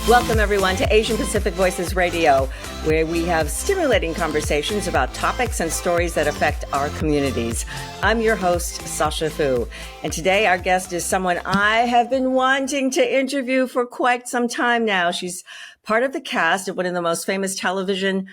Welcome, everyone, to Asian Pacific Voices Radio, where we have stimulating conversations about topics and stories that affect our communities. I'm your host, Sasha Fu, and today our guest is someone I have been wanting to interview for quite some time now. She's part of the cast of one of the most famous television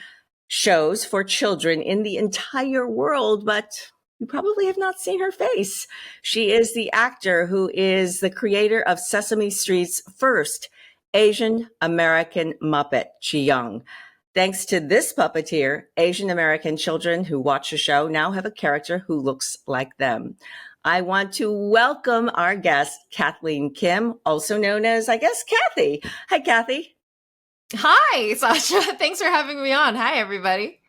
shows for children in the entire world, but you probably have not seen her face. She is the actor who is the creator of Sesame Street's first Asian American Muppet, Chi Young. Thanks to this puppeteer, Asian American children who watch the show now have a character who looks like them. I want to welcome our guest, Kathleen Kim, also known as, I guess, Kathy. Hi, Kathy. Hi, Sasha. Thanks for having me on. Hi, everybody.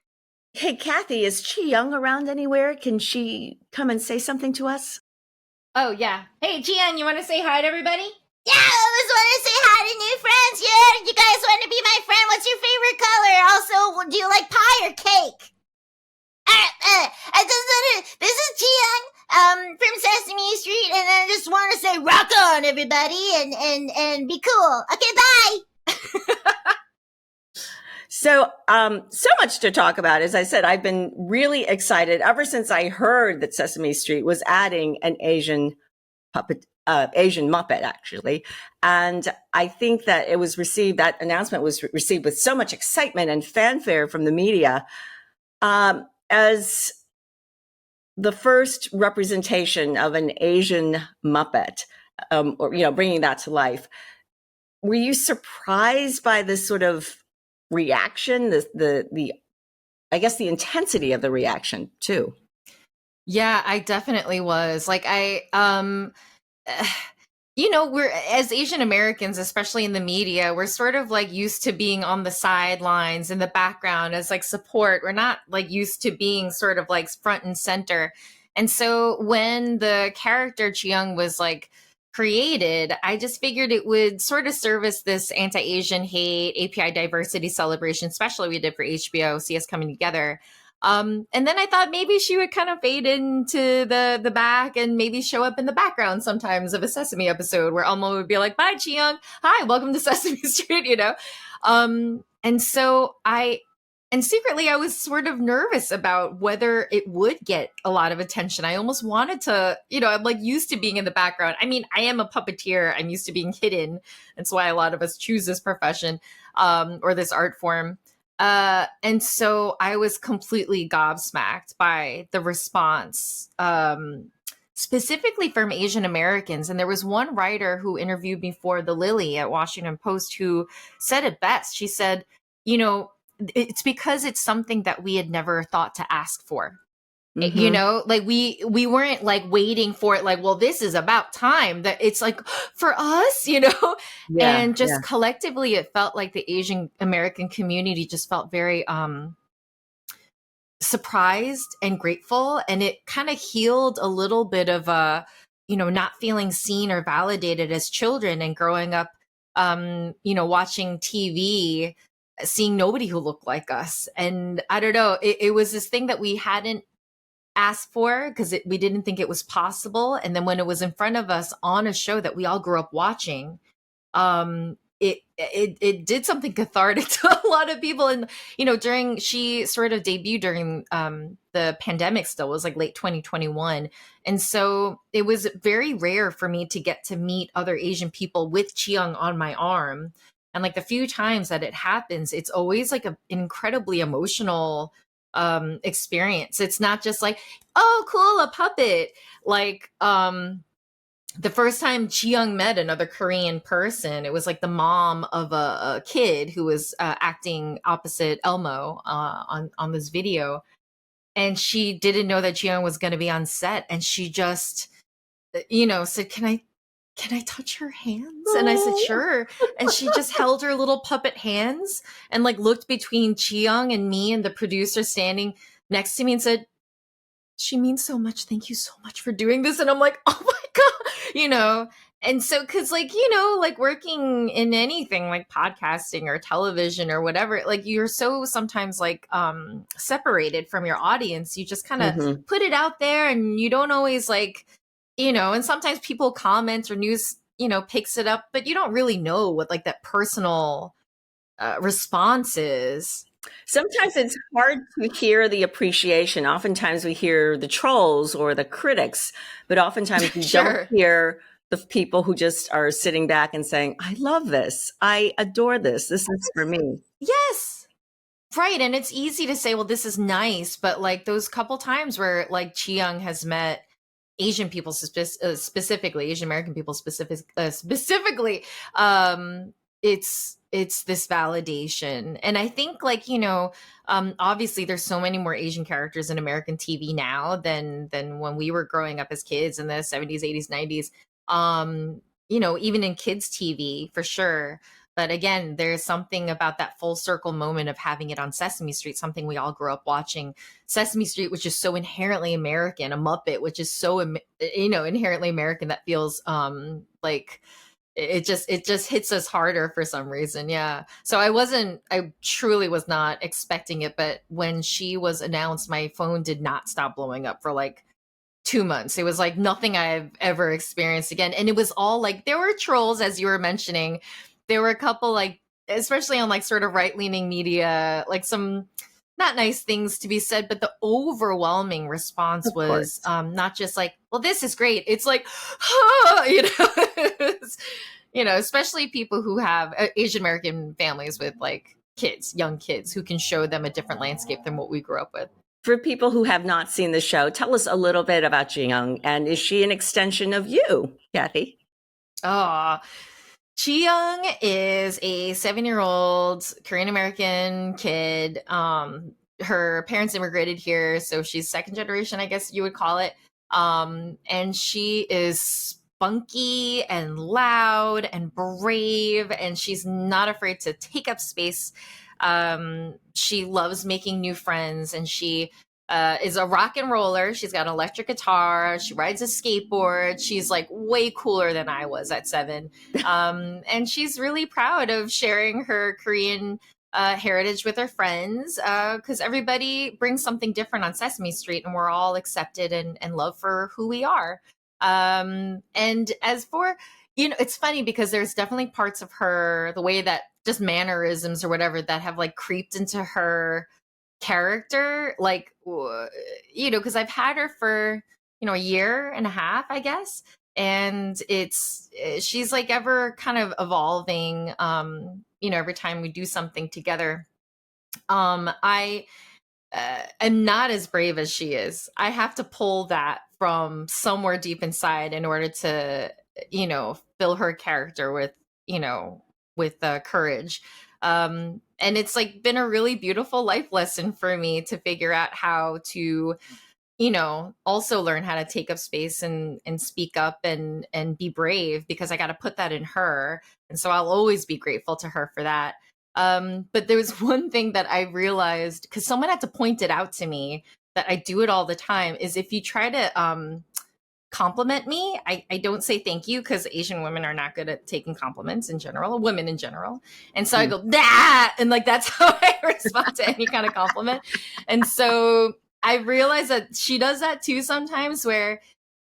Hey, Kathy, is Chi Young around anywhere? Can she come and say something to us? Oh, yeah. Hey, Chi Young, you want to say hi to everybody? Yeah, I always want to say hi to new friends. Yeah, you guys want to be my friend? What's your favorite color? Also, do you like pie or cake? This is Jiyoung, from Sesame Street, and I just want to say rock on, everybody, and be cool. Okay, bye. So much to talk about. As I said, I've been really excited ever since I heard that Sesame Street was adding an Asian Muppet, actually. And I think that that announcement was received with so much excitement and fanfare from the media, as the first representation of an Asian Muppet, bringing that to life. Were you surprised by this sort of reaction, I guess the intensity of the reaction too? Yeah, I definitely was. We're, as Asian Americans, especially in the media, we're sort of like used to being on the sidelines in the background as like support. We're not like used to being sort of like front and center. And so when the character Chi Young was like created, I just figured it would sort of service this anti-Asian hate, API diversity celebration, especially we did for HBO, See Us Coming Together. And then I thought maybe she would kind of fade into the back and maybe show up in the background sometimes of a Sesame episode where Elmo would be like, bye, Chi Young. Hi, welcome to Sesame Street, And secretly I was sort of nervous about whether it would get a lot of attention. I almost wanted to, I'm like used to being in the background. I mean, I am a puppeteer. I'm used to being hidden. That's why a lot of us choose this profession, or this art form. And so I was completely gobsmacked by the response, specifically from Asian Americans. And there was one writer who interviewed me for The Lily at Washington Post who said it best. She said, it's because it's something that we had never thought to ask for. Mm-hmm. We weren't like waiting for it. Like, well, this is about time that it's like for us, and just collectively, it felt like the Asian American community just felt very, surprised and grateful. And it kind of healed a little bit of, not feeling seen or validated as children and growing up, watching TV, seeing nobody who looked like us. And I don't know, it was this thing that we hadn't asked for because we didn't think it was possible. And then when it was in front of us on a show that we all grew up watching, it did something cathartic to a lot of people. And, she sort of debuted during the pandemic still. It was like late 2021. And so it was very rare for me to get to meet other Asian people with Chi Young on my arm. And like the few times that it happens, it's always like an incredibly emotional experience. It's not just like, oh, cool, a puppet. Like the first time Chi Young met another Korean person, it was like the mom of a kid who was acting opposite Elmo on this video. And she didn't know that Chi Young was going to be on set. And she just, said, can I touch her hands? And I said, sure. And she just held her little puppet hands and like looked between Chi Young and me and the producer standing next to me and said, she means so much. Thank you so much for doing this. And I'm like, oh my God, And so, cause like, like working in anything like podcasting or television or whatever, like you're so sometimes like separated from your audience. You just kind of put it out there and you don't always like, and sometimes people comment or news picks it up, but you don't really know what like that personal response is. Sometimes it's hard to hear the appreciation. Oftentimes we hear the trolls or the critics, but oftentimes we Sure. don't hear the people who just are sitting back and saying, I love this. I adore this. This is for me. Yes. Right. And it's easy to say, well, this is nice. But like those couple times where like Chi-young has met Asian people specifically, Asian American people specifically, it's this validation. And I think like, obviously there's so many more Asian characters in American TV now than when we were growing up as kids in the 70s, 80s, 90s. Even in kids TV for sure. But again, there's something about that full circle moment of having it on Sesame Street, something we all grew up watching. Sesame Street, which is so inherently American, a Muppet, which is so, inherently American that feels like it just hits us harder for some reason. Yeah. So I truly was not expecting it. But when she was announced, my phone did not stop blowing up for like 2 months. It was like nothing I've ever experienced again. And it was all like, there were trolls, as you were mentioning. There were a couple like, especially on like sort of right-leaning media, like some not nice things to be said, but the overwhelming response was not just like, well, this is great. It's like, especially people who have Asian American families with like kids, young kids who can show them a different landscape than what we grew up with. For people who have not seen the show, tell us a little bit about Chi-young, and is she an extension of you, Kathy? Chi-young is a 7-year-old Korean American kid. Her parents immigrated here, so she's second generation, I guess you would call it. And she is spunky and loud and brave, and she's not afraid to take up space. She loves making new friends, and she is a rock and roller. She's got an electric guitar. She rides a skateboard. She's like way cooler than I was at 7. And she's really proud of sharing her Korean heritage with her friends because everybody brings something different on Sesame Street, and we're all accepted and loved for who we are. And as for, it's funny because there's definitely parts of her, the way that just mannerisms or whatever that have like creeped into her character, like, because I've had her for, a year and a half, I guess. And she's like ever kind of evolving, every time we do something together. I am not as brave as she is. I have to pull that from somewhere deep inside in order to, fill her character with courage. And it's like been a really beautiful life lesson for me to figure out how to, also learn how to take up space and speak up and be brave, because I got to put that in her. And so I'll always be grateful to her for that. But there was one thing that I realized, because someone had to point it out to me, that I do it all the time, is if you try to compliment me, I don't say thank you, because Asian women are not good at taking compliments in general, women in general. And so I go, that, and like that's how I respond to any kind of compliment. And so I realize that she does that too sometimes, where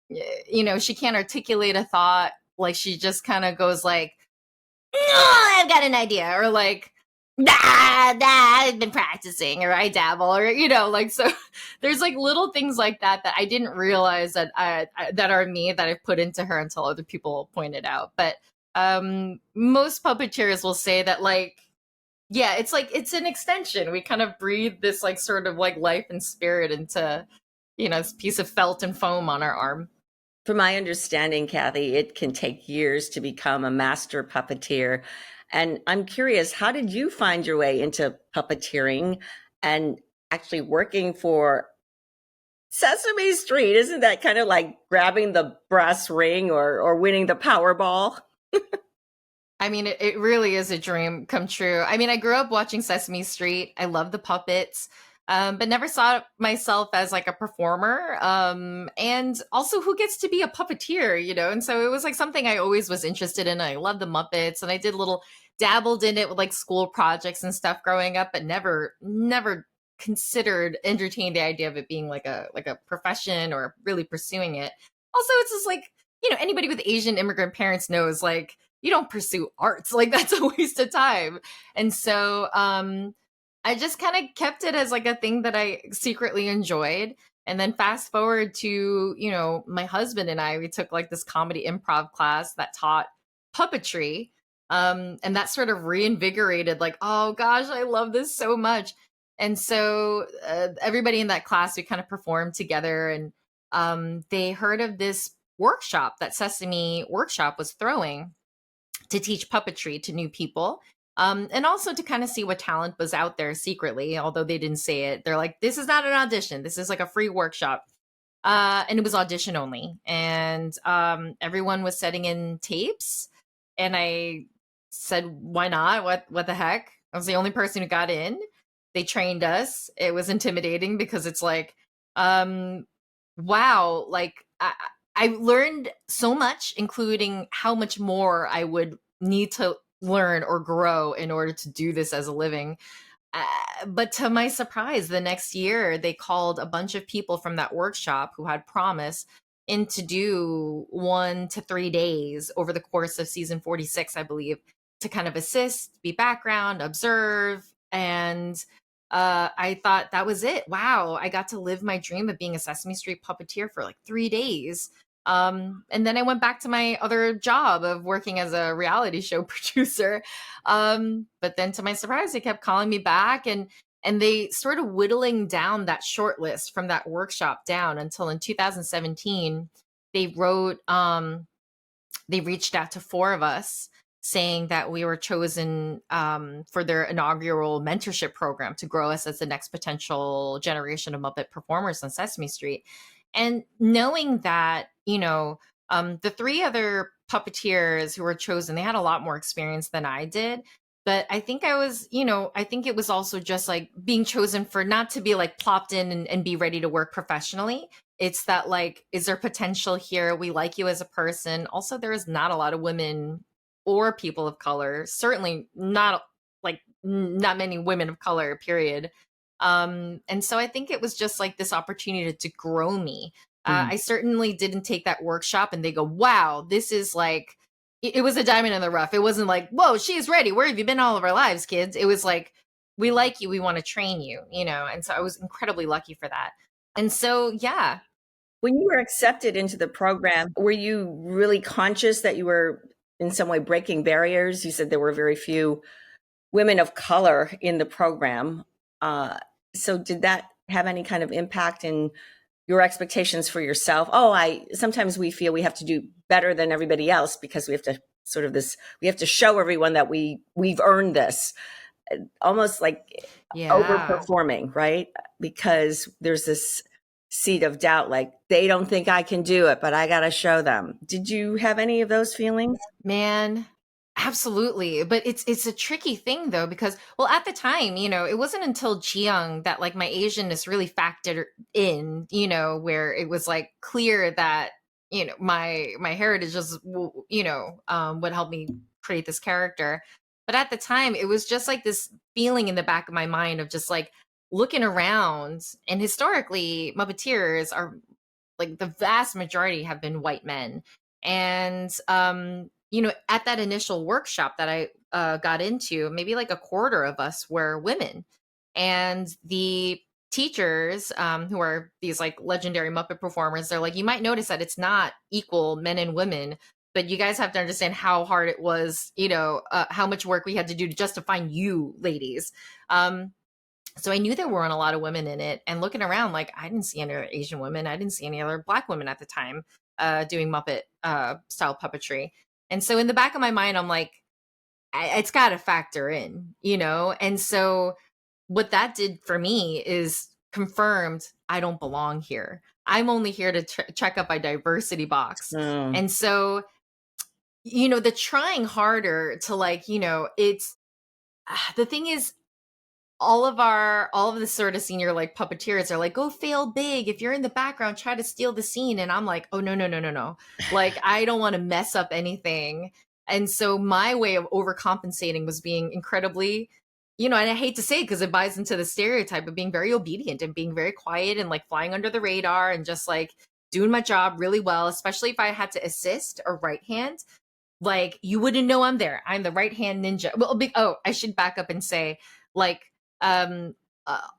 she can't articulate a thought, like she just kind of goes like, oh, I've got an idea, or like, I've been practicing, or I dabble, or like, so there's like little things like that I didn't realize that that are me, that I've put into her until other people pointed out. But most puppeteers will say that, like, yeah, it's like it's an extension. We kind of breathe this like sort of like life and spirit into this piece of felt and foam on our arm. From my understanding, Kathy, it can take years to become a master puppeteer. And I'm curious, how did you find your way into puppeteering and actually working for Sesame Street? Isn't that kind of like grabbing the brass ring or winning the Powerball? I mean, it really is a dream come true. I mean, I grew up watching Sesame Street. I love the puppets, but never saw myself as like a performer. And also, who gets to be a puppeteer, And so it was like something I always was interested in. I love the Muppets, and I did dabbled in it with like school projects and stuff growing up, but never entertained the idea of it being like a profession or really pursuing it. Also, it's just like anybody with Asian immigrant parents knows, like, you don't pursue arts. Like, that's a waste of time. And so I just kind of kept it as like a thing that I secretly enjoyed. And then fast forward to, my husband and I, we took like this comedy improv class that taught puppetry. And that sort of reinvigorated, like, oh gosh, I love this so much. And so everybody in that class, we kind of performed together, and they heard of this workshop that Sesame Workshop was throwing to teach puppetry to new people. And also to kind of see what talent was out there secretly, although they didn't say it. They're like, this is not an audition. This is like a free workshop. And it was audition only. And everyone was setting in tapes. And I said, why not? What the heck? I was the only person who got in. They trained us. It was intimidating because it's like, wow, like I learned so much, including how much more I would need to learn or grow in order to do this as a living. But to my surprise, the next year, they called a bunch of people from that workshop who had promise in to do 1 to 3 days over the course of season 46, I believe, to kind of assist, be background, observe. And I thought that was it. Wow, I got to live my dream of being a Sesame Street puppeteer for like 3 days. And then I went back to my other job of working as a reality show producer. But then to my surprise, they kept calling me back, and they sort of whittling down that short list from that workshop down until in 2017, they wrote, they reached out to 4 of us saying that we were chosen for their inaugural mentorship program to grow us as the next potential generation of Muppet performers on Sesame Street. And knowing that, the 3 other puppeteers who were chosen, they had a lot more experience than I did. But I think I think it was also just like being chosen for not to be like plopped in and be ready to work professionally. It's that, like, is there potential here? We like you as a person. Also, there is not a lot of women or people of color, certainly not many women of color, period. And so I think it was just like this opportunity to grow me. I certainly didn't take that workshop and they go, wow, this is like, it was a diamond in the rough. It wasn't like, whoa, she's ready. Where have you been all of our lives, kids? It was like, we like you. We want to train you, And so I was incredibly lucky for that. And so, yeah. When you were accepted into the program, were you really conscious that you were in some way breaking barriers? You said there were very few women of color in the program. So did that have any kind of impact in your expectations for yourself? Sometimes we feel we have to do better than everybody else because we have to we have to show everyone that we've earned this, almost like overperforming, right? Because there's this seed of doubt, like they don't think I can do it, but I got to show them. Did you have any of those feelings? Man, absolutely. But it's a tricky thing though, because, well, at the time, it wasn't until Jiyoung that like my Asianness really factored in, where it was like clear that, my heritage is, would help me create this character. But at the time, it was just like this feeling in the back of my mind of just like looking around, and historically Muppeteers are like the vast majority have been white men. And, at that initial workshop that I got into, maybe like a quarter of us were women. And the teachers, who are these like legendary Muppet performers, they're like, you might notice that it's not equal men and women, but you guys have to understand how hard it was, how much work we had to do just to find you ladies. So I knew there weren't a lot of women in it, and looking around, like I didn't see any other Asian women. I didn't see any other Black women at the time doing Muppet style puppetry. And so in the back of my mind, I'm like, it's got to factor in, And so what that did for me is confirmed I don't belong here. I'm only here to check up my diversity box. And so, the trying harder to like, it's the thing is, all of the sort of senior like puppeteers are like, go fail big. If you're in the background, try to steal the scene. And I'm like, oh, no. Like, I don't want to mess up anything. And so my way of overcompensating was being incredibly, and I hate to say it because it buys into the stereotype of being very obedient and being very quiet and like flying under the radar and just like, doing my job really well, especially if I had to assist or right hand. Like, you wouldn't know I'm there. I'm the right hand ninja. Well, I should back up and say, like,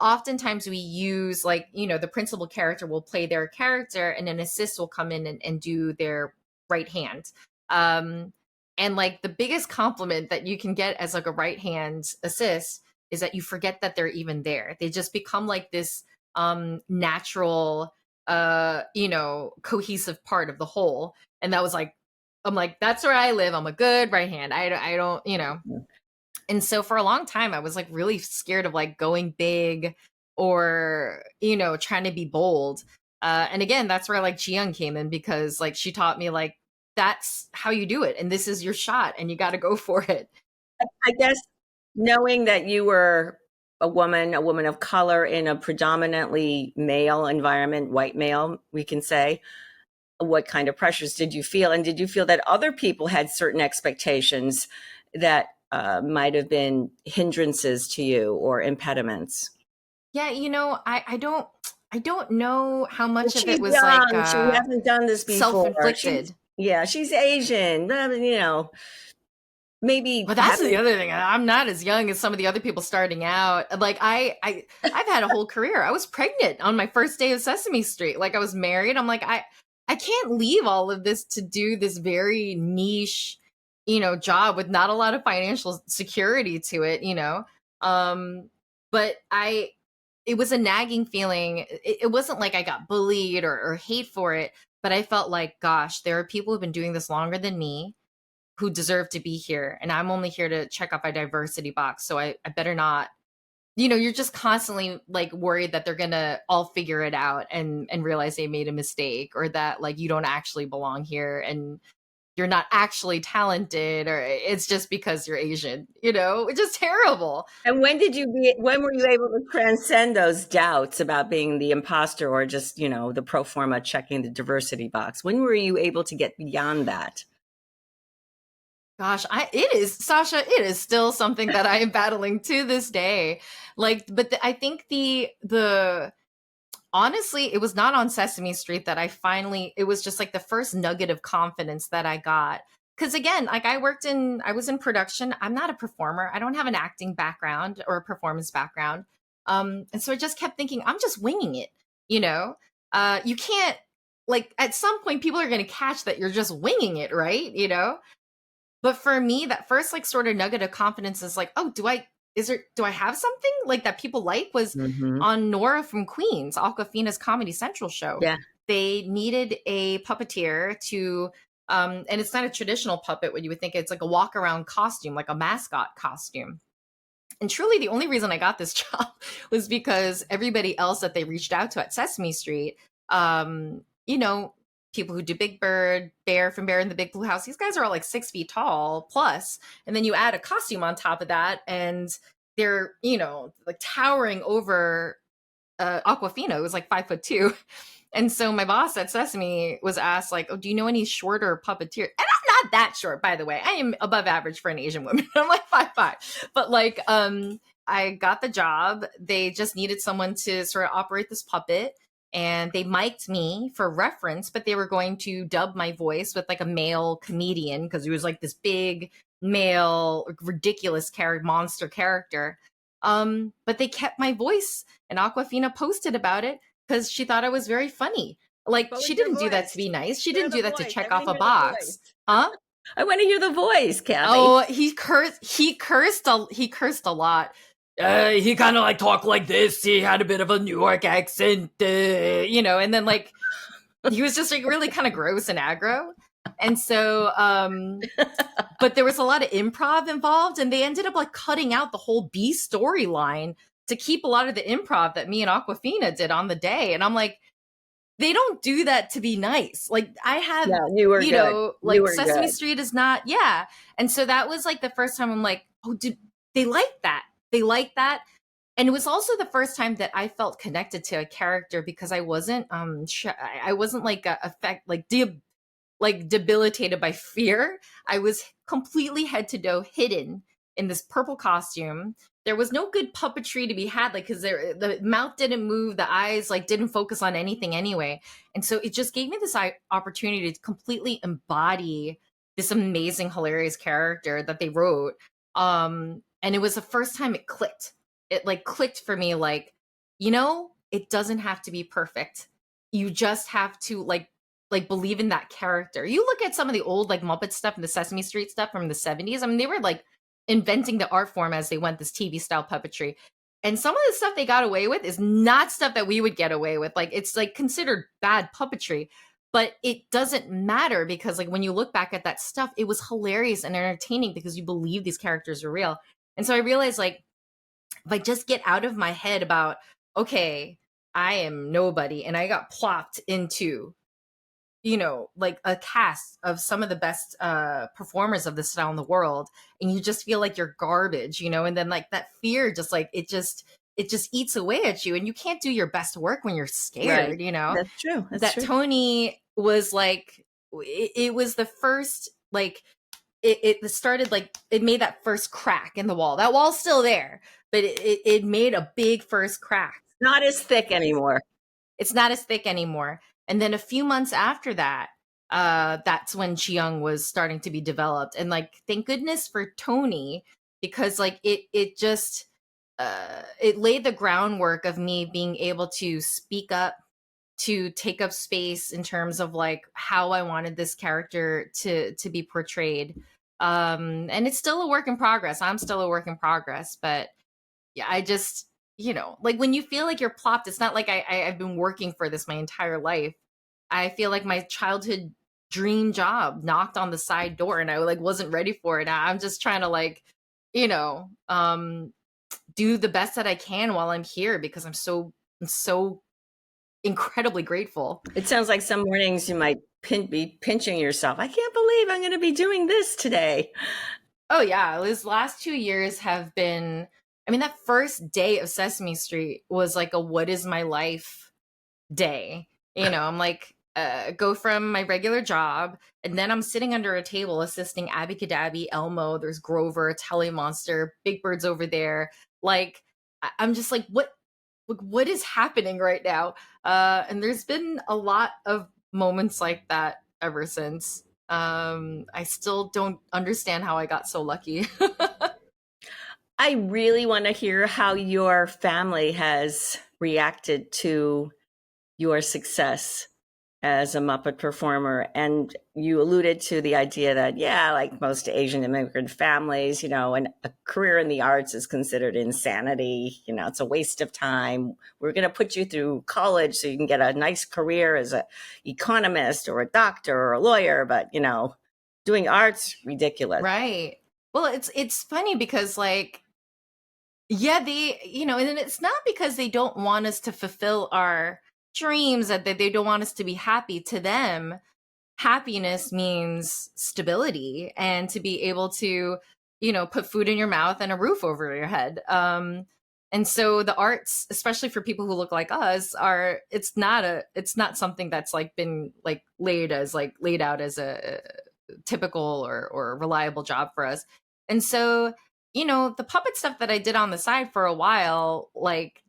oftentimes we use, like, the principal character will play their character, and an assist will come in and do their right hand. And like, the biggest compliment that you can get as like a right hand assist is that you forget that they're even there. They just become like this natural, cohesive part of the whole. And that was like, I'm like, that's where I live. I'm a good right hand. I don't. And so for a long time, I was like really scared of like going big or, trying to be bold. And again, that's where like Jiyoung came in, because like she taught me like, that's how you do it. And this is your shot and you got to go for it. I guess knowing that you were a woman of color in a predominantly male environment, white male, we can say, what kind of pressures did you feel? And did you feel that other people had certain expectations that might have been hindrances to you or impediments? Yeah, I don't know how much of She's it was young. like She hasn't done this before. self-inflicted. She's Asian. Maybe. But that's the other thing. I'm not as young as some of the other people starting out. Like, I've had a whole career. I was pregnant on my first day of Sesame Street. Like, I was married. I'm like, I can't leave all of this to do this very niche, job with not a lot of financial security to it, But it was a nagging feeling. It wasn't like I got bullied or hate for it, but I felt like, gosh, there are people who've been doing this longer than me who deserve to be here. And I'm only here to check off my diversity box. So I better not, you're just constantly like worried that they're going to all figure it out and realize they made a mistake, or that like you don't actually belong here and you're not actually talented, or it's just because you're Asian, it's just terrible. And when were you able to transcend those doubts about being the imposter or just, the pro forma checking the diversity box? When were you able to get beyond that? Gosh, it is still something that I am battling to this day. Like, but I think honestly, it was not on Sesame Street that it was just like the first nugget of confidence that I got. Because again, like I was in production. I'm not a performer. I don't have an acting background or a performance background. And so I just kept thinking, I'm just winging it. You can't, like, at some point people are going to catch that you're just winging it, right? But for me, that first like sort of nugget of confidence is like, oh, do I have something like that people like was on Nora from Queens, Awkwafina's Comedy Central show. Yeah. They needed a puppeteer to, and it's not a traditional puppet, what you would think. It's like a walk around costume, like a mascot costume. And truly the only reason I got this job was because everybody else that they reached out to at Sesame Street, people who do Big Bird, Bear from Bear in the Big Blue House, these guys are all like 6 feet tall plus. And then you add a costume on top of that, and they're, like towering over Awkwafina, who was like 5'2". And so my boss at Sesame was asked, like, oh, do you know any shorter puppeteer? And I'm not that short, by the way. I am above average for an Asian woman. I'm like 5'5". But like, I got the job. They just needed someone to sort of operate this puppet. And they mic'd me for reference, but they were going to dub my voice with like a male comedian, because he was like this big male, ridiculous monster character. But they kept my voice, and Awkwafina posted about it because she thought I was very funny. Like, she didn't do that to be nice. She didn't do that to check off a box. Huh? I want to hear the voice, Kathy. Oh, he cursed a lot. He kind of like talked like this. He had a bit of a New York accent, and then like he was just like really kind of gross and aggro. And so, but there was a lot of improv involved, and they ended up like cutting out the whole B storyline to keep a lot of the improv that me and Awkwafina did on the day. And I'm like, they don't do that to be nice. Like, I have, like Sesame Street is not, yeah. And so that was like the first time I'm like, oh, they like that. They like that. And it was also the first time that I felt connected to a character, because I wasn't I wasn't like debilitated by fear. I was completely head to toe hidden in this purple costume. There was no good puppetry to be had, like, because the mouth didn't move, the eyes like didn't focus on anything anyway. And so it just gave me this opportunity to completely embody this amazing, hilarious character that they wrote. And it was the first time it clicked. It like clicked for me, like, it doesn't have to be perfect. You just have to like believe in that character. You look at some of the old like Muppet stuff and the Sesame Street stuff from the 70s. I mean, they were like inventing the art form as they went, this TV style puppetry. And some of the stuff they got away with is not stuff that we would get away with. Like, it's like considered bad puppetry, but it doesn't matter because like when you look back at that stuff, it was hilarious and entertaining because you believe these characters are real. And so I realized, like, if I just get out of my head about, okay, I am nobody and I got plopped into, like a cast of some of the best performers of this style in the world, and you just feel like you're garbage, and then like that fear just like it just eats away at you, and you can't do your best work when you're scared. Right. That's true. That's true. Tony was like, it was the first, like, it started, like, it made that first crack in the wall. That wall's still there, but it made a big first crack. Not as thick anymore. It's not as thick anymore. And then a few months after that, that's when Chiyoung was starting to be developed. And like, thank goodness for Tony, because like it just it laid the groundwork of me being able to speak up, to take up space in terms of like how I wanted this character to be portrayed. And it's still a work in progress. I'm still a work in progress, but yeah, I just, like when you feel like you're plopped, it's not like I've been working for this my entire life. I feel like my childhood dream job knocked on the side door and I like wasn't ready for it. I'm just trying to like, do the best that I can while I'm here because I'm so incredibly grateful. It sounds like some mornings you might be pinching yourself. I can't believe I'm going to be doing this today. Oh yeah, these last 2 years have been, I mean, that first day of Sesame Street was like a what is my life day. I'm like, go from my regular job, and then I'm sitting under a table assisting Abby Cadabby, Elmo, there's Grover, Telly Monster, Big Bird's over there. Like, I'm just like, what is happening right now? And there's been a lot of moments like that ever since. I still don't understand how I got so lucky. I really want to hear how your family has reacted to your success as a Muppet performer. And you alluded to the idea that, yeah, like most Asian immigrant families, and a career in the arts is considered insanity. It's a waste of time. We're going to put you through college so you can get a nice career as an economist or a doctor or a lawyer. But, doing arts, ridiculous. Right. Well, it's funny because like, yeah, and it's not because they don't want us to fulfill our dreams, that they don't want us to be happy. To them, happiness means stability and to be able to, put food in your mouth and a roof over your head. And so the arts, especially for people who look like us, it's not something that's like been like laid out as a typical or reliable job for us. And so, the puppet stuff that I did on the side for a while, like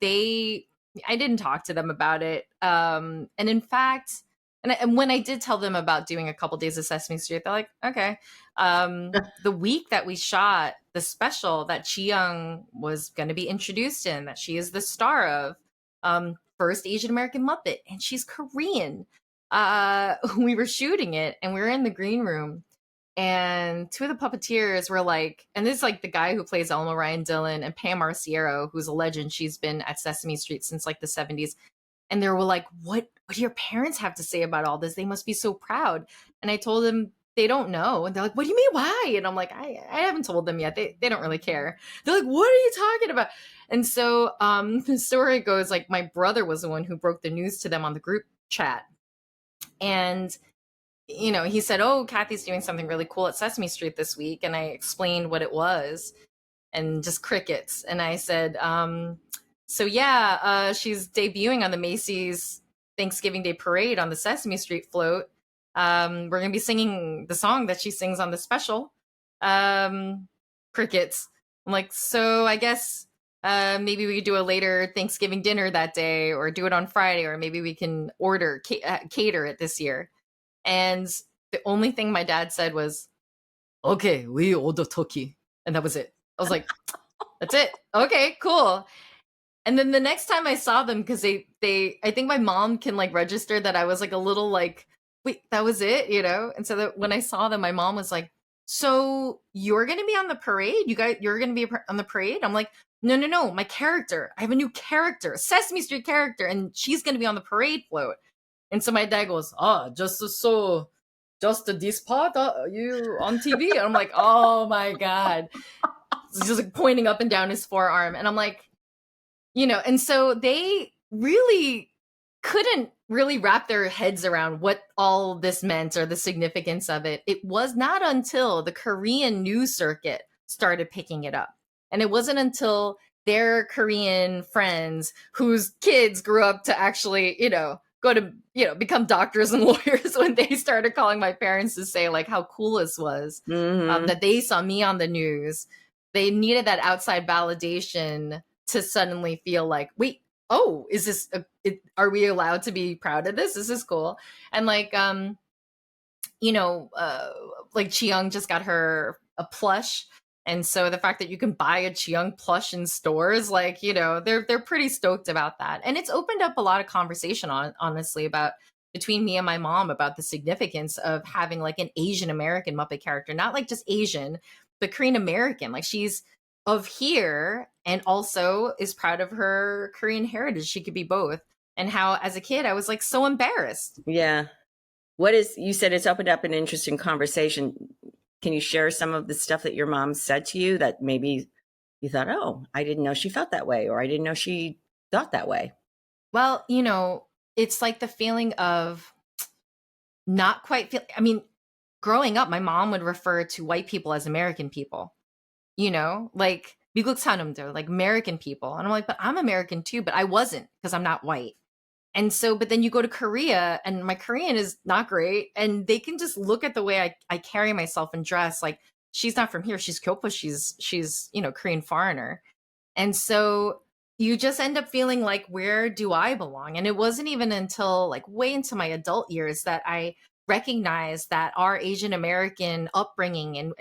I didn't talk to them about it. And in fact, and when I did tell them about doing a couple days of Sesame Street, they're like, okay. The week that we shot the special that Chiyoung was going to be introduced in, that she is the star of, first Asian American Muppet, and she's Korean. We were shooting it and we were in the green room. And two of the puppeteers were like, and this is like the guy who plays Elmo, Ryan Dillon, and Pam Marciero, who's a legend. She's been at Sesame Street since like the 70s. And they were like, what do your parents have to say about all this? They must be so proud. And I told them they don't know. And they're like, what do you mean, why? And I'm like, I haven't told them yet. They don't really care. They're like, what are you talking about? And so the story goes like, my brother was the one who broke the news to them on the group chat. And he said, oh, Kathy's doing something really cool at Sesame Street this week. And I explained what it was and just crickets. And I said, so yeah, she's debuting on the Macy's Thanksgiving Day Parade on the Sesame Street float. We're going to be singing the song that she sings on the special. Crickets. I'm like, so I guess maybe we could do a later Thanksgiving dinner that day, or do it on Friday, or maybe we can cater it this year. And the only thing my dad said was, okay, we order turkey. And that was it. I was like, that's it. Okay, cool. And then the next time I saw them, because I think my mom can like register that I was like a little like, wait, that was it, you know? And so that when I saw them, my mom was like, so you're going to be on the parade? You're going to be on the parade? I'm like, no, my character. I have a new character, a Sesame Street character, and she's going to be on the parade float. And so my dad goes, just this part, you on TV? And I'm like, oh my God. He's just like pointing up and down his forearm. And I'm like, you know, and so they really couldn't really wrap their heads around what all this meant or the significance of it. It was not until the Korean news circuit started picking it up. And it wasn't until their Korean friends whose kids grew up to actually, you know, go to, you know, become doctors and lawyers, when they started calling my parents to say like how cool this was, that they saw me on the news. They needed that outside validation to suddenly feel like, wait, oh, is this, are we allowed to be proud of this? This is cool. And like, you know, like Chiyoung just got her a plush. And so the fact that you can buy a Chiyoung plush in stores, like, you know, they're pretty stoked about that. And it's opened up a lot of conversation honestly, about between me and my mom about the significance of having like an Asian American Muppet character, not like just Asian, but Korean American. Like she's of here and also is proud of her Korean heritage. She could be both. And how as a kid I was like so embarrassed. Yeah. You said it's opened up an interesting conversation. Can you share some of the stuff that your mom said to you that maybe you thought, oh, I didn't know she felt that way, or I didn't know she thought that way? Well, you know, it's like the feeling of not quite feel. I mean, growing up, my mom would refer to white people as American people, you know, like 미국 사람들, like American people. And I'm like, but I'm American too, but I wasn't because I'm not white. And so, but then you go to Korea and my Korean is not great. And they can just look at the way I carry myself and dress. Like she's not from here. She's Kyopa. She's, you know, Korean foreigner. And so you just end up feeling like, where do I belong? And it wasn't even until like way into my adult years that I recognized that our Asian American upbringing and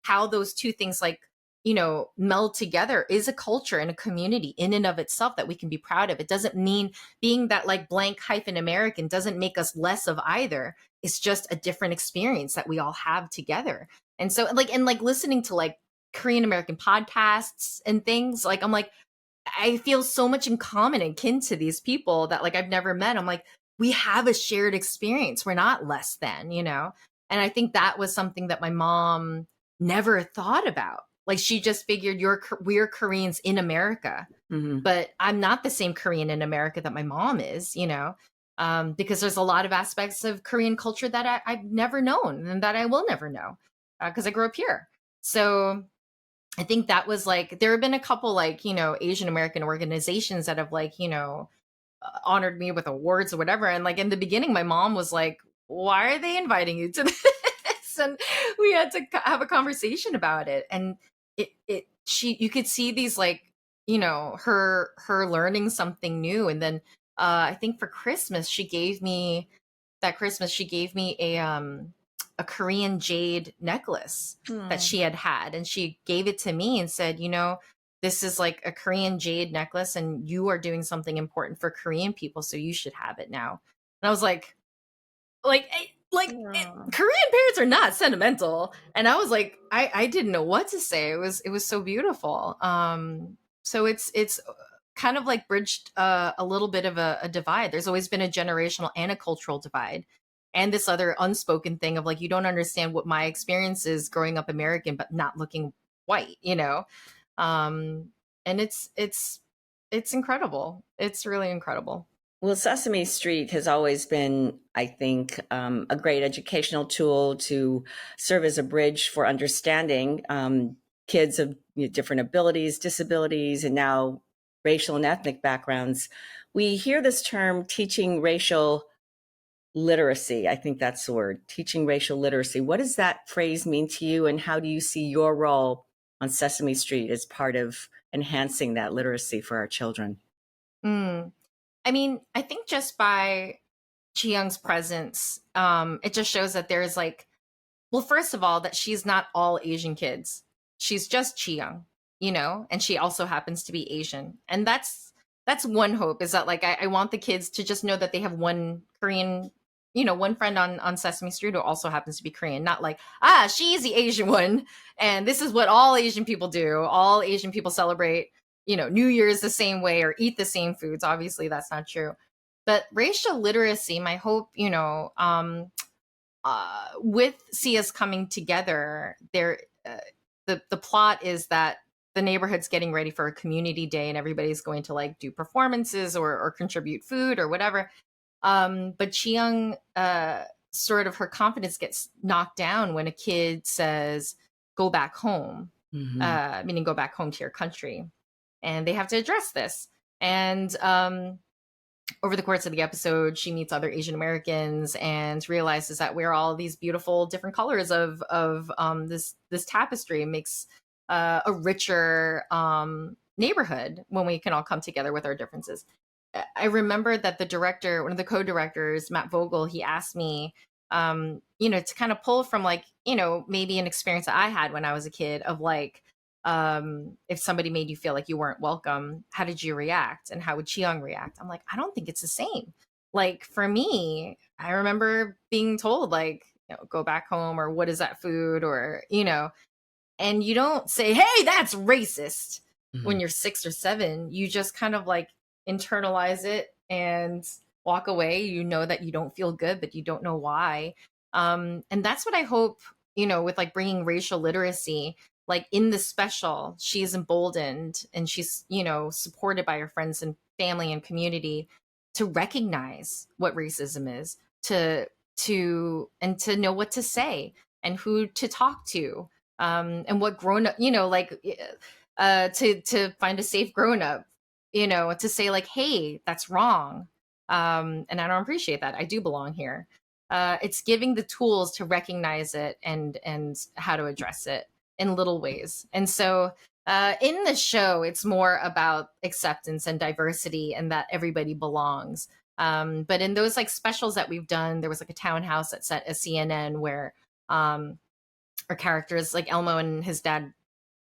how those two things like, you know, meld together is a culture and a community in and of itself that we can be proud of. It doesn't mean being that like blank hyphen American doesn't make us less of either. It's just a different experience that we all have together. And so like listening to like Korean American podcasts and things, like I'm like, I feel so much in common and kin to these people that like I've never met. I'm like, we have a shared experience. We're not less than, you know? And I think that was something that my mom never thought about. Like she just figured we're Koreans in America, but I'm not the same Korean in America that my mom is, you know, because there's a lot of aspects of Korean culture that I've never known and that I will never know because I grew up here. So I think that was like, there have been a couple like, you know, Asian American organizations that have like, you know, honored me with awards or whatever. And like in the beginning, my mom was like, why are they inviting you to this? And we had to have a conversation about it. And you could see these like, you know, her learning something new. And then I think for Christmas, she gave me a Korean jade necklace that she had. And she gave it to me and said, you know, this is like a Korean jade necklace and you are doing something important for Korean people. So you should have it now. And I was like, Korean parents are not sentimental. And I was like, I didn't know what to say. It was so beautiful. So it's kind of like bridged a little bit of a divide. There's always been a generational and a cultural divide. And this other unspoken thing of like, you don't understand what my experience is growing up American, but not looking white, you know? And it's incredible. It's really incredible. Well, Sesame Street has always been, I think, a great educational tool to serve as a bridge for understanding kids of different abilities, disabilities, and now racial and ethnic backgrounds. We hear this term teaching racial literacy. I think that's the word, teaching racial literacy. What does that phrase mean to you, and how do you see your role on Sesame Street as part of enhancing that literacy for our children. Mm. I mean, I think just by Chi Young's presence, it just shows that there's like, well, first of all, that she's not all Asian kids. She's just Chi Young, you know, and she also happens to be Asian. And that's one hope, is that like I want the kids to just know that they have one Korean, you know, one friend on Sesame Street who also happens to be Korean. Not like, she's the Asian one, and this is what all Asian people do. All Asian people celebrate, you know, New Year's the same way or eat the same foods. Obviously, that's not true. But racial literacy, my hope, you know, with CS coming together, there, the plot is that the neighborhood's getting ready for a community day, and everybody's going to like do performances or contribute food or whatever. But Chiyoung, sort of her confidence gets knocked down when a kid says, "Go back home," meaning go back home to your country, and they have to address this. And over the course of the episode, she meets other Asian Americans and realizes that we're all these beautiful different colors of this tapestry. It makes a richer neighborhood when we can all come together with our differences. I remember that the director, one of the co-directors, Matt Vogel, he asked me, you know, to kind of pull from like, you know, maybe an experience that I had when I was a kid of like, if somebody made you feel like you weren't welcome, how did you react? And how would Chiyoung react? I'm like, I don't think it's the same. Like for me, I remember being told like, you know, go back home, or what is that food? Or, you know, and you don't say, hey, that's racist when you're 6 or 7. You just kind of like internalize it and walk away. You know that you don't feel good, but you don't know why. And that's what I hope, you know, with like bringing racial literacy, like in the special, she's emboldened and she's, you know, supported by her friends and family and community to recognize what racism is, to know what to say and who to talk to, and what grown up, you know, like to find a safe grown up, you know, to say like, hey, that's wrong. And I don't appreciate that. I do belong here. It's giving the tools to recognize it and how to address it in little ways. And so in the show, it's more about acceptance and diversity and that everybody belongs. But in those like specials that we've done, there was like a townhouse that's set at CNN where our characters like Elmo and his dad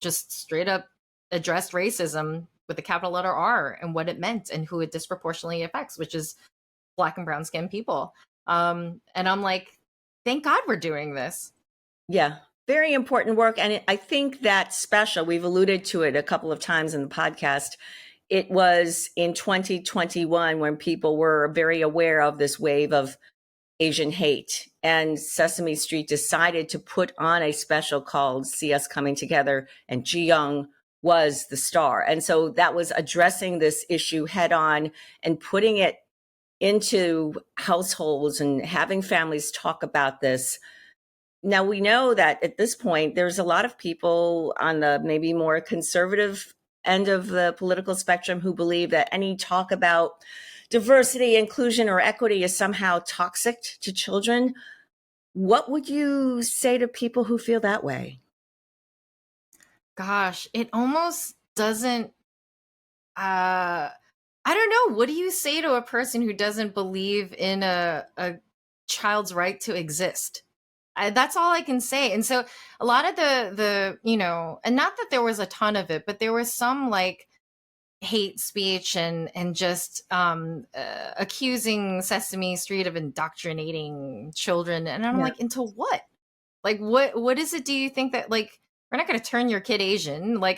just straight up addressed racism with the capital letter R and what it meant and who it disproportionately affects, which is Black and brown skinned people. And I'm like, thank God we're doing this. Yeah. Very important work. And I think that special, we've alluded to it a couple of times in the podcast. It was in 2021 when people were very aware of this wave of Asian hate. And Sesame Street decided to put on a special called See Us Coming Together, and Ji Young was the star. And so that was addressing this issue head on and putting it into households and having families talk about this. Now, we know that at this point, there's a lot of people on the maybe more conservative end of the political spectrum who believe that any talk about diversity, inclusion, or equity is somehow toxic to children. What would you say to people who feel that way? Gosh, it almost doesn't, I don't know. What do you say to a person who doesn't believe in a child's right to exist? That's all I can say. And so a lot of the, you know, and not that there was a ton of it, but there was some like hate speech and just accusing Sesame Street of indoctrinating children. And I'm like, into what? Like, what is it? Do you think that like, we're not going to turn your kid Asian? Like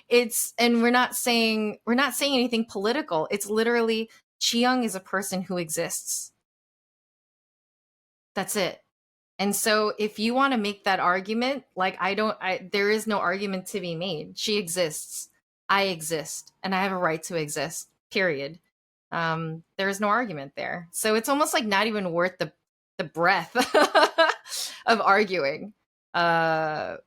and we're not saying anything political. It's literally Chiyoung is a person who exists. That's it. And so if you want to make that argument, like there is no argument to be made. She exists. I exist. And I have a right to exist, period. There is no argument there. So it's almost like not even worth the breath of arguing. I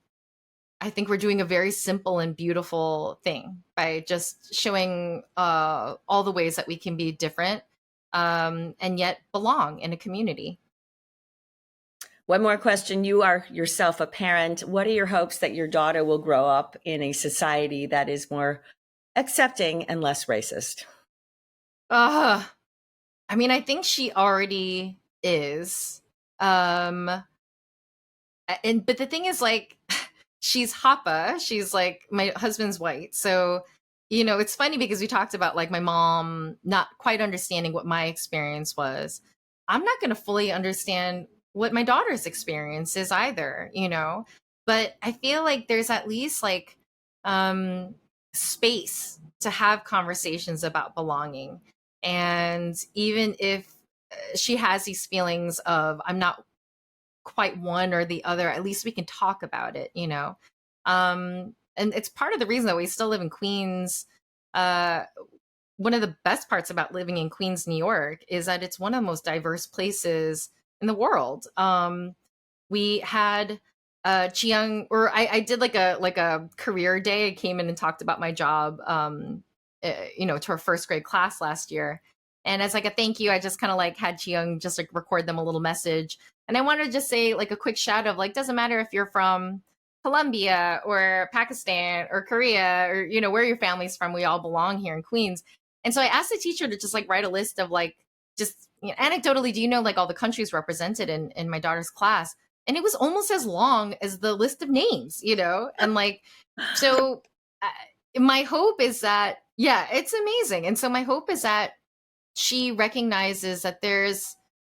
think we're doing a very simple and beautiful thing by just showing all the ways that we can be different and yet belong in a community. One more question. You are yourself a parent. What are your hopes that your daughter will grow up in a society that is more accepting and less racist? Uh, I mean, I think she already is. Um, but the thing is, like, she's Hapa. She's like, my husband's white. So, it's funny because we talked about like my mom not quite understanding what my experience was. I'm not going to fully understand what my daughter's experience is either. But I feel like there's at least like um space to have conversations about belonging. And even if she has these feelings of I'm not quite one or the other, at least we can talk about it. And it's part of the reason that we still live in Queens. One of the best parts about living in Queens, New York, is that it's one of the most diverse places in the world. We had Chiang, or I did like a career day. I came in and talked about my job, to our first grade class last year. And as like a thank you, I just kind of like had Chiang just like record them a little message. And I wanted to just say like a quick shout of like, doesn't matter if you're from Colombia or Pakistan or Korea or, where your family's from, we all belong here in Queens. And so I asked the teacher to just like write a list of like, just anecdotally, do you know like all the countries represented in my daughter's class? And it was almost as long as the list of names, and like, so my hope is that, yeah, it's amazing. And so my hope is that she recognizes that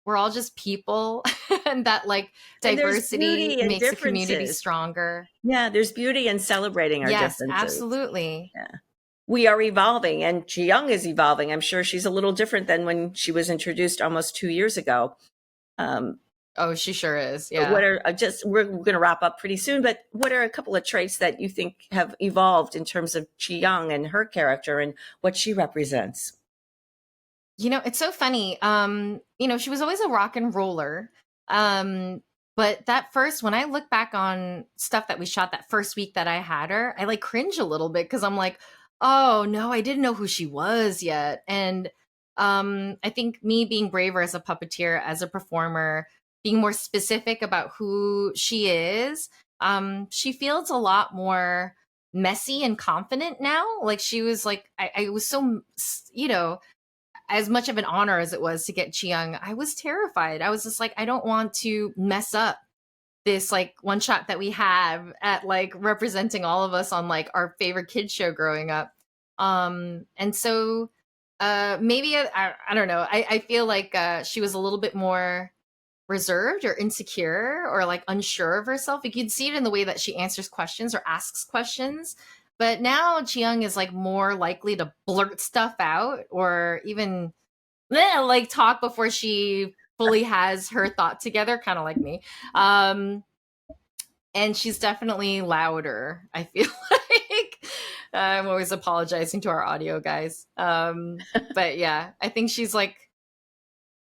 we're all just people and that like diversity makes the community stronger. Yeah, there's beauty in celebrating our yes, differences. Absolutely. Yeah. We are evolving, and Chiang is evolving. I'm sure she's a little different than when she was introduced almost 2 years ago. Oh, she sure is. Yeah. What are we're going to wrap up pretty soon, but what are a couple of traits that you think have evolved in terms of Chiang and her character and what she represents? It's so funny. She was always a rock and roller. But that first, when I look back on stuff that we shot that first week that I had her, I like cringe a little bit because I'm like, oh no, I didn't know who she was yet. And I think me being braver as a puppeteer, as a performer, being more specific about who she is, she feels a lot more messy and confident now. Like she was like, I was so, as much of an honor as it was to get Chiang, I was terrified. I was just like, I don't want to mess up this like one shot that we have at like representing all of us on like our favorite kids show growing up. And so maybe I don't know. I feel like she was a little bit more reserved or insecure or like unsure of herself. You can see it in the way that she answers questions or asks questions. But now Chiang is like more likely to blurt stuff out or even like talk before she fully has her thought together, kind of like me. And she's definitely louder, I feel like. I'm always apologizing to our audio guys. But yeah, I think she's like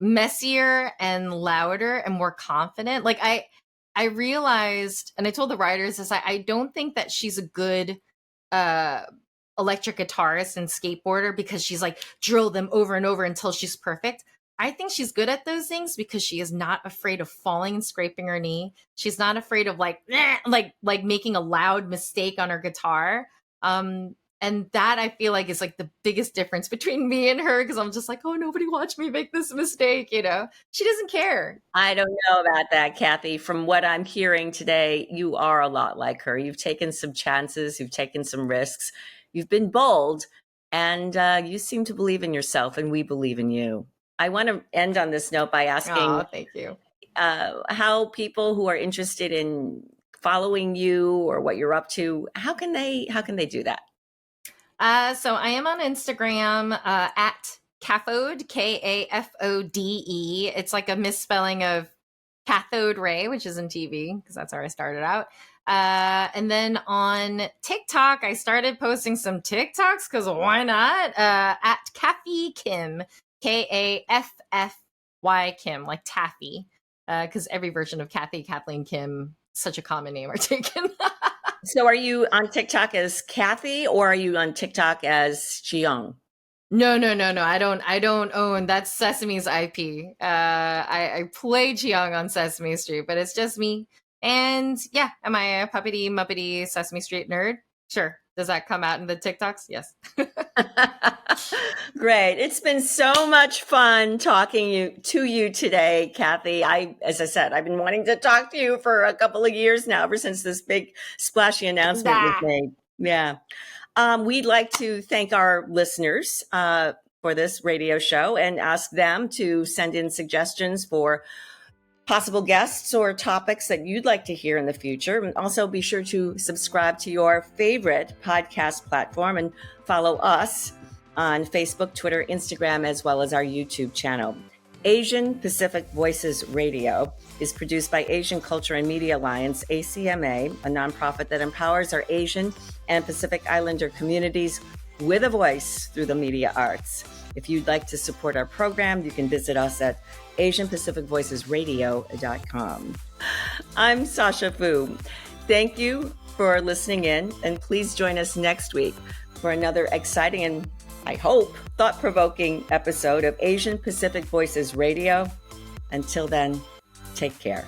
messier and louder and more confident. Like I realized, and I told the writers this, I don't think that she's a good electric guitarist and skateboarder because she's like drill them over and over until she's perfect. I think she's good at those things because she is not afraid of falling and scraping her knee. She's not afraid of like making a loud mistake on her guitar. And that I feel like is like the biggest difference between me and her, because I'm just like, oh, nobody watched me make this mistake, She doesn't care. I don't know about that, Kathy. From what I'm hearing today, you are a lot like her. You've taken some chances, you've taken some risks, you've been bold, and you seem to believe in yourself, and we believe in you. I want to end on this note by asking thank you. How people who are interested in following you or what you're up to, how can they do that? So I am on Instagram at Cathode, Kafode. It's like a misspelling of cathode ray, which is in TV, because that's how I started out. And then on TikTok, I started posting some TikToks because why not? At Kathleen Kim, Kaffy Kim, like taffy, because every version of Kathleen Kim, such a common name, are taken. So are you on TikTok as Kathy or are you on TikTok as Chiang? No, no, no, no. I don't own that's Sesame's IP. I play Jiyoung on Sesame Street, but it's just me. And yeah, am I a puppety muppety Sesame Street nerd? Sure. Does that come out in the TikToks? Yes. Great. It's been so much fun talking to you today, Kathy. As I said, I've been wanting to talk to you for a couple of years now, ever since this big splashy announcement was made. Yeah. We'd like to thank our listeners for this radio show and ask them to send in suggestions for possible guests or topics that you'd like to hear in the future. And also be sure to subscribe to your favorite podcast platform and follow us on Facebook, Twitter, Instagram, as well as our YouTube channel. Asian Pacific Voices Radio is produced by Asian Culture and Media Alliance, ACMA, a nonprofit that empowers our Asian and Pacific Islander communities with a voice through the media arts. If you'd like to support our program, you can visit us at AsianPacificVoicesRadio.com. I'm Sasha Fu. Thank you for listening in, and please join us next week for another exciting and, I hope, thought-provoking episode of Asian Pacific Voices Radio. Until then, take care.